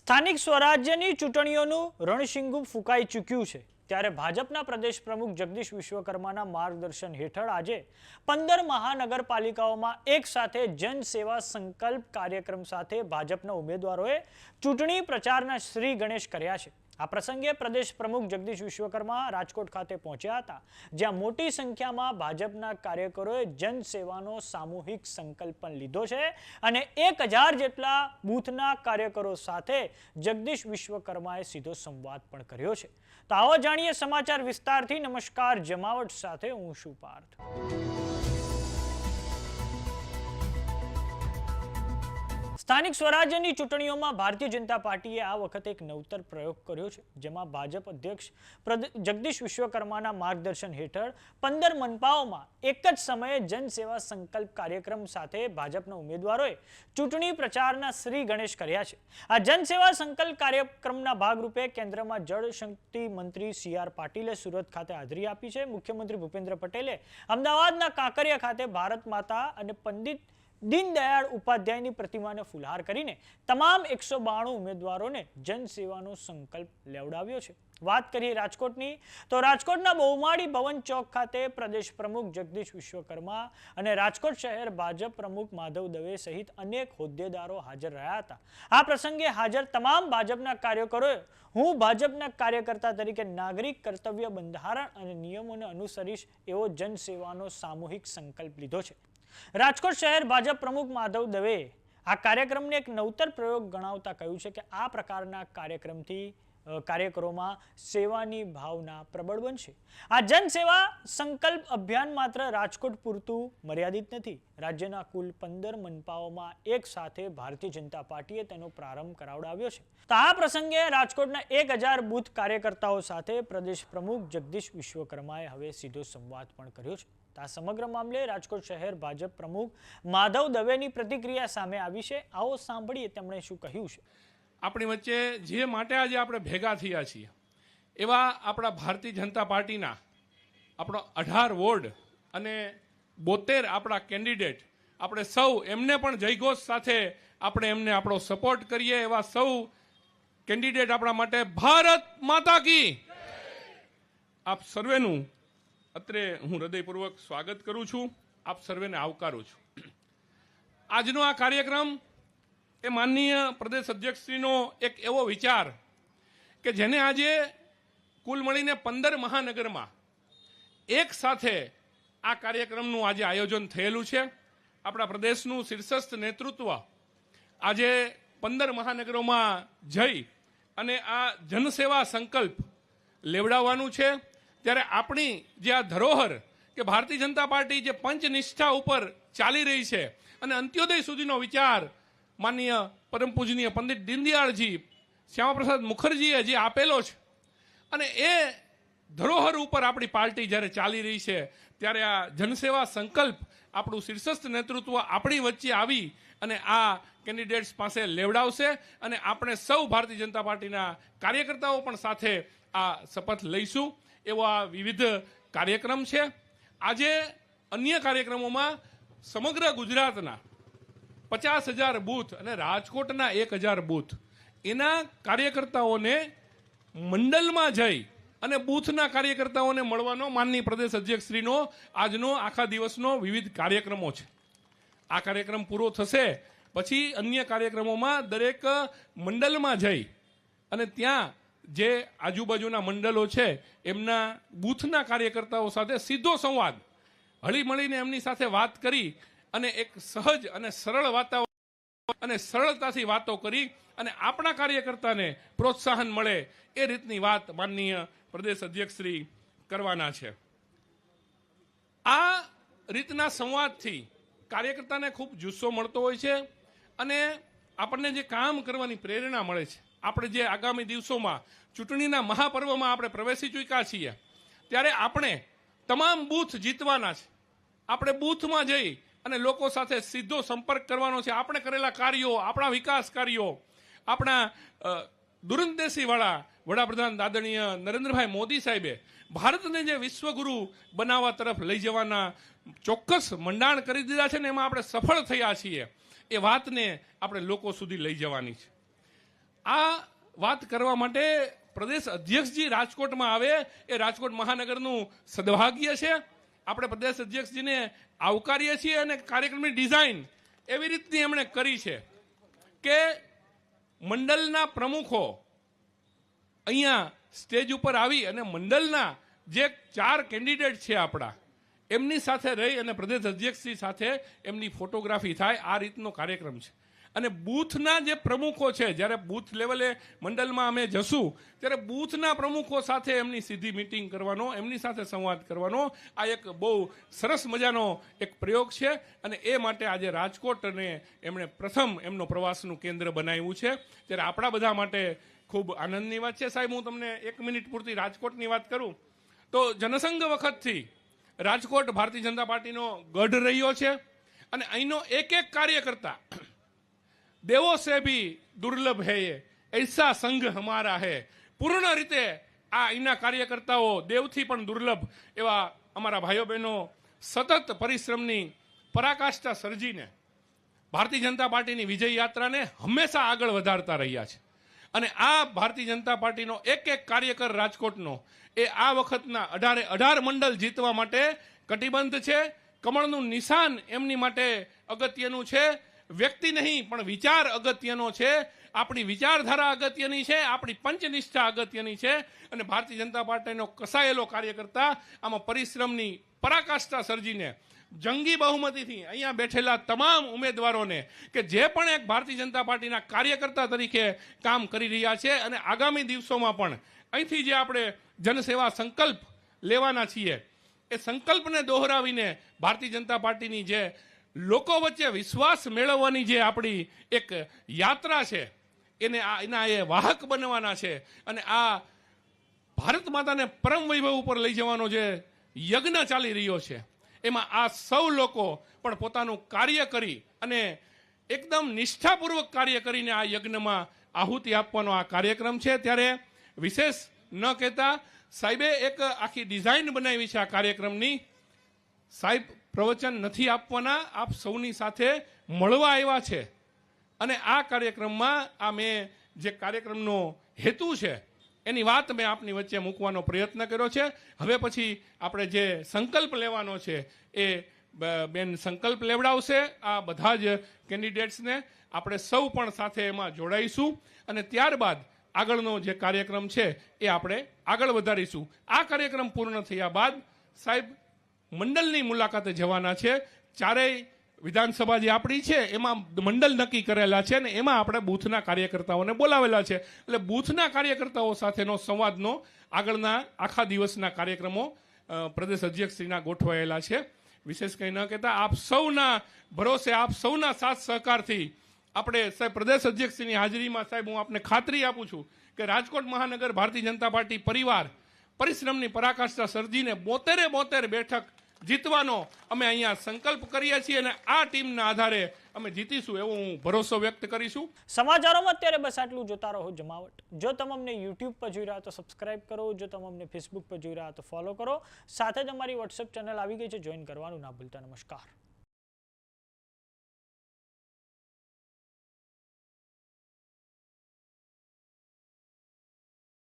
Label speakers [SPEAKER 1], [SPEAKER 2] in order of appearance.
[SPEAKER 1] સ્થાનિક સ્વરાજ્યની ચૂંટણીઓનું રણશીંગુ ફૂંકાઈ ચૂક્યું છે ત્યારે ભાજપના પ્રદેશ પ્રમુખ જગદીશ વિશ્વકર્માના માર્ગદર્શન હેઠળ આજે 15 મહાનગરપાલિકાઓમાં એક સાથે જનસેવા સંકલ્પ કાર્યક્રમ સાથે ભાજપના ઉમેદવારોએ ચૂંટણી પ્રચારના શ્રી ગણેશ કર્યા છે। આ પ્રસંગે પ્રદેશ પ્રમુખ જગદીશ વિશ્વકર્મા રાજકોટ ખાતે પહોંચ્યા હતા, જ્યાં મોટી સંખ્યામાં ભાજપના કાર્યકરોએ જનસેવાનો સામૂહિક સંકલ્પ પણ લીધો છે અને 1000 જેટલા બૂથના કાર્યકરો સાથે જગદીશ વિશ્વકર્માએ સીધો સંવાદ પણ કર્યો છે। તો આવો જાણીએ સમાચાર વિસ્તારથી। નમસ્કાર, જમાવટ સાથે હું છું પાર્થ। સ્થાનિક સ્વરાજ્યની ચૂંટણીઓમાં ભારતીય જનતા પાર્ટીએ આ વખતે એક નવતર પ્રયોગ કર્યો છે, જેમાં ભાજપ અધ્યક્ષ જગદીશ વિશ્વકર્માના માર્ગદર્શન હેઠળ 15 મનપાઓમાં એક જ સમયે જનસેવા સંકલ્પ કાર્યક્રમ સાથે ભાજપના ઉમેદવારોએ ચૂંટણી પ્રચારના શ્રી ગણેશ કર્યા છે। આ જનસેવા સંકલ્પ કાર્યક્રમના ભાગરૂપે કેન્દ્રમાં જળશક્તિ મંત્રી CR પાટીલે સુરત ખાતે હાજરી આપી છે। મુખ્યમંત્રી ભૂપેન્દ્ર પટેલે અમદાવાદના કાંકરિયા ખાતે ભારત માતા અને પંડિત દીનદયાળ ઉપાધ્યાયની પ્રતિમાને ફુલહાર કરીને તમામ 192 ઉમેદવારોને જનસેવાનો સંકલ્પ લેવડાવ્યો છે। વાત કરીએ રાજકોટની, તો રાજકોટના બહુમાળી ભવન ચોક ખાતે પ્રદેશ પ્રમુખ જગદીશ વિશ્વકર્મા અને રાજકોટ શહેર ભાજપ પ્રમુખ માધવ દવે સહિત અનેક હોદ્દેદારો હાજર રહ્યા હતા। આ પ્રસંગે હાજર તમામ ભાજપના કાર્યકરોએ હું ભાજપના કાર્યકર્તા તરીકે નાગરિક કર્તવ્ય, બંધારણ અને નિયમોને અનુસરીશ એવો જનસેવાનો સામૂહિક સંકલ્પ લીધો છે। રાજકોટ શહેર ભાજપ પ્રમુખ માધવ દવે આ કાર્યક્રમને એક નવતર પ્રયોગ ગણાવતા કહ્યું છે કે આ પ્રકારના કાર્યક્રમથી કાર્યકરોમાં સેવાની ભાવના પ્રબળ બનશે। આ જનસેવા સંકલ્પ અભિયાન માત્ર રાજકોટ પૂરતું મર્યાદિત નથી। રાજ્યના કુલ 15 મનપાઓમાં એક સાથે ભારતીય જનતા પાર્ટીએ તેનો પ્રારંભ કરાવડાવ્યો છે। તો આ પ્રસંગે રાજકોટના 1000 બૂથ કાર્યકર્તાઓ સાથે પ્રદેશ પ્રમુખ જગદીશ વિશ્વકર્માએ હવે સીધો સંવાદ પણ કર્યો છે। આ સમગ્ર મામલે રાજકોટ શહેર ભાજપ પ્રમુખ માધવ દવેની પ્રતિક્રિયા સામે આવી છે। આવો સાંભળીએ તેમણે શું કહ્યું છે।
[SPEAKER 2] આપણી વચ્ચે જે માટે આજે આપણે ભેગા થયા છીએ એવા આપણા ભારતીય જનતા પાર્ટીના આપણો 18 વોર્ડ અને 72 આપણા કેન્ડિડેટ, આપણે સૌ એમને પણ જયઘોષ સાથે આપણે એમને આપણો સપોર્ટ કરીએ। એવા સૌ કેન્ડિડેટ આપણા માટે ભારત માતા કી આપ સર્વેનું અત્રે હું હૃદયપૂર્વક સ્વાગત કરું છું, આપ સર્વેને આવકારું છું। આજનો આ કાર્યક્રમ એ માનનીય પ્રદેશ અધ્યક્ષશ્રીનો એક એવો વિચાર કે જેને આજે કુલ મળીને 15 મહાનગરમાં એક સાથે આ કાર્યક્રમનું આજે આયોજન થયેલું છે। આપણા પ્રદેશનું શીર્ષસ્થ નેતૃત્વ આજે 15 મહાનગરોમાં જઈ અને આ જનસેવા સંકલ્પ લેવડાવવાનું છે। ત્યારે આપણી જે આ ધરોહર કે ભારતીય જનતા પાર્ટી જે પંચનિષ્ઠા ઉપર ચાલી રહી છે અને અંત્યોદય સુધીનો વિચાર માનનીય પરમ પૂજનીય પંડિત દીનદયાળજી શ્યામાપ્રસાદ મુખર્જીએ જે આપેલો છે અને એ ધરોહર ઉપર આપણી પાર્ટી જ્યારે ચાલી રહી છે ત્યારે આ જનસેવા સંકલ્પ આપણું શીર્ષસ્થ નેતૃત્વ આપણી વચ્ચે આવી અને આ કેન્ડિડેટ્સ પાસે લેવડાવશે અને આપણે સૌ ભારતીય જનતા પાર્ટીના કાર્યકર્તાઓ પણ સાથે આ શપથ લઈશું। એવો આ વિવિધ કાર્યક્રમ છે। આજે અન્ય કાર્યક્રમોમાં સમગ્ર ગુજરાતના 50,000 બૂથ અને રાજકોટના 1000 બૂથ એના કાર્યકર્તાઓને મંડળમાં જઈ અને બૂથના કાર્યકર્તાઓને મળવાનો માનનીય પ્રદેશ અધ્યક્ષશ્રીનો આજનો આખા દિવસનો વિવિધ કાર્યક્રમો છે। આ કાર્યક્રમ પૂરો થશે પછી અન્ય કાર્યક્રમોમાં દરેક મંડળમાં જઈ અને ત્યાં જે આજુબાજુના મંડળો છે એમના બૂથના કાર્યકર્તાઓ સાથે સીધો સંવાદ હળી મળીને એમની સાથે વાત કરી અને એક સહજ અને સરળ વાતાવરણ અને સરળતાથી વાતો કરી અને આપણા કાર્યકર્તાને પ્રોત્સાહન મળે એ રીતની વાત માનનીય પ્રદેશ અધ્યક્ષશ્રી કરવાના છે। આ રીતના સંવાદથી કાર્યકર્તાને ખૂબ જુસ્સો મળતો હોય છે અને આપણને જે કામ કરવાની પ્રેરણા મળે છે। આપણે જે આગામી દિવસોમાં ચૂંટણીના મહાપર્વમાં આપણે પ્રવેશી ચૂક્યા છીએ ત્યારે આપણે તમામ બૂથ જીતવાના છે। આપણે બૂથમાં જઈ અને લોકો સાથે સીધો સંપર્ક કરવાનો છે। આપણે કરેલા કાર્યો, આપણા વિકાસ કાર્યો, આપણા દૂરંદેશીવાળા વડાપ્રધાન આદરણીય નરેન્દ્રભાઈ મોદી સાહેબે ભારતને જે વિશ્વગુરુ બનાવવા તરફ લઈ જવાના ચોક્કસ મંડાણ કરી દીધા છે ને એમાં આપણે સફળ થયા છીએ। એ વાતને આપણે લોકો સુધી લઈ જવાની છે। આ વાત કરવા માટે પ્રદેશ અધ્યક્ષજી રાજકોટમાં આવે એ રાજકોટ મહાનગરનું સદભાગ્ય છે. આપણે પ્રદેશ અધ્યક્ષજીને આવકારીએ છીએ અને કાર્યક્રમની ડિઝાઇન એવી રીતની એમણે કરી છે કે મંડળના પ્રમુખો અહીંયા સ્ટેજ ઉપર આવી અને મંડળના જે 4 કેન્ડિડેટ છે આપણા એમની સાથે રહી અને પ્રદેશ અધ્યક્ષજી સાથે એમની ફોટોગ્રાફી થાય, આ રીતનો કાર્યક્રમ છે. અને બૂથના જે પ્રમુખો છે, જ્યારે બૂથ લેવલે મંડળમાં અમે જશું ત્યારે બૂથના પ્રમુખો સાથે એમની સીધી મિટિંગ કરવાનો, એમની સાથે સંવાદ કરવાનો આ એક બહુ સરસ મજાનો એક પ્રયોગ છે. અને એ માટે આજે રાજકોટને એમણે પ્રથમ એમનો પ્રવાસનું કેન્દ્ર બનાવ્યું છે. ત્યારે આપણા બધા માટે ખૂબ આનંદની વાત છે. સાહેબ, હું તમને 1 મિનિટ પૂરતી રાજકોટની વાત કરું તો જનસંઘ વખતથી રાજકોટ ભારતીય જનતા પાર્ટીનો ગઢ રહ્યો છે અને અહીંનો એક કાર્યકર્તા દેવો સે ભી દુર્લભ હૈ ये ऐसा संघ हमारा है. પૂર્ણ રીતે આ અહીંના કાર્યકર્તાઓ દેવથી પણ દુર્લભ એવા અમારા ભાઈઓ બહેનો સતત પરિશ્રમની પરાકાષ્ઠા સર્જીને ભારતીય જનતા પાર્ટીની વિજય યાત્રાને હંમેશા આગળ વધારતા રહ્યા છે. અને આ ભારતીય જનતા પાર્ટીનો એક કાર્યકર રાજકોટનો એ આ વખતના 18 મંડળ જીતવા માટે કટિબદ્ધ છે. કમળનું નિશાન એમની માટે અગત્યનું છે. વ્યક્તિ નહીં પણ વિચાર અગત્યનો છે. આપણી વિચારધારા અગત્યની છે. આપણી પંચનિષ્ઠા અગત્યની છે. અને ભારતીય જનતા પાર્ટીનો કસાયેલો કાર્યકર્તા આમાં પરિશ્રમની પરાકાષ્ઠા સર્જીને જંગી બહુમતીથી અહીંયા બેઠેલા તમામ ઉમેદવારોને કે જે પણ એક ભારતીય જનતા પાર્ટીના કાર્યકર્તા તરીકે કામ કરી રહ્યા છે અને આગામી દિવસોમાં પણ અહીંથી જે આપણે જનસેવા સંકલ્પ લેવાના છીએ એ સંકલ્પને દોહરાવીને ભારતીય જનતા પાર્ટીની જે લોકો વચ્ચે વિશ્વાસ મેળવવાની જે આપણી એક યાત્રા છે એના એ વાહક બનવાના છે. અને આ ભારત માતાને પરમ વૈભવ ઉપર લઈ જવાનો જે યજ્ઞ ચાલી રહ્યો છે એમાં આ સૌ લોકો પણ પોતાનું કાર્ય કરી અને એકદમ નિષ્ઠાપૂર્વક કાર્ય કરીને આ યજ્ઞમાં આહુતિ આપવાનો આ કાર્યક્રમ છે. ત્યારે વિશેષ ન કહેતા સાહેબે એક આખી ડિઝાઇન બનાવી છે આ કાર્યક્રમની. સાહેબ પ્રવચન નથી આપવાના, આપ સૌની સાથે મળવા આવ્યા છે. અને આ કાર્યક્રમમાં આ મેં જે કાર્યક્રમનો હેતુ છે એની વાત મેં આપની વચ્ચે મૂકવાનો પ્રયત્ન કર્યો છે. હવે પછી આપણે જે સંકલ્પ લેવાનો છે એ બેન સંકલ્પ લેવડાવશે આ બધા જ કેન્ડિડેટ્સને. આપણે સૌ પણ સાથે એમાં જોડાઈશું અને ત્યારબાદ આગળનો જે કાર્યક્રમ છે એ આપણે આગળ વધારીશું. આ કાર્યક્રમ પૂર્ણ થયા બાદ સાહેબ મંડળની મુલાકાતે જવાના છે. 4 વિધાનસભા જે આપણી છે એમાં મંડળ નક્કી કરેલા છે ને એમાં આપણે બૂથના કાર્યકર્તાઓને બોલાવેલા છે. એટલે બૂથના કાર્યકર્તાઓ સાથેનો સંવાદનો આગળના આખા દિવસના કાર્યક્રમો પ્રદેશ અધ્યક્ષશ્રીના ગોઠવાયેલા છે. વિશેષ કંઈ ન કહેતા આપ સૌના ભરોસે, આપ સૌના સાથ સહકારથી આપણે સાહેબ પ્રદેશ અધ્યક્ષશ્રીની હાજરીમાં સાહેબ હું આપને ખાતરી આપું છું કે રાજકોટ મહાનગર ભારતીય જનતા પાર્ટી પરિવાર પરિશ્રમની પરાકાષ્ઠા સર્જીને 72 બેઠક જીતવાનો અમે અહીંયા સંકલ્પ કરીએ છીએ અને આ ટીમના આધારે અમે જીતીશું એવો હું ભરોસો વ્યક્ત કરીશું.
[SPEAKER 1] સમાચારોમાં અત્યારે બસ આટલું. જોતા રહો જમાવટ. જો તમે અમને YouTube પર જોઈ રહ્યા તો સબસ્ક્રાઇબ કરો. જો તમે અમને Facebook પર જોઈ રહ્યા તો ફોલો કરો. સાથે જ અમારી WhatsApp ચેનલ આવી ગઈ છે, જોઈન કરવાનું ના ભૂલતા. નમસ્કાર.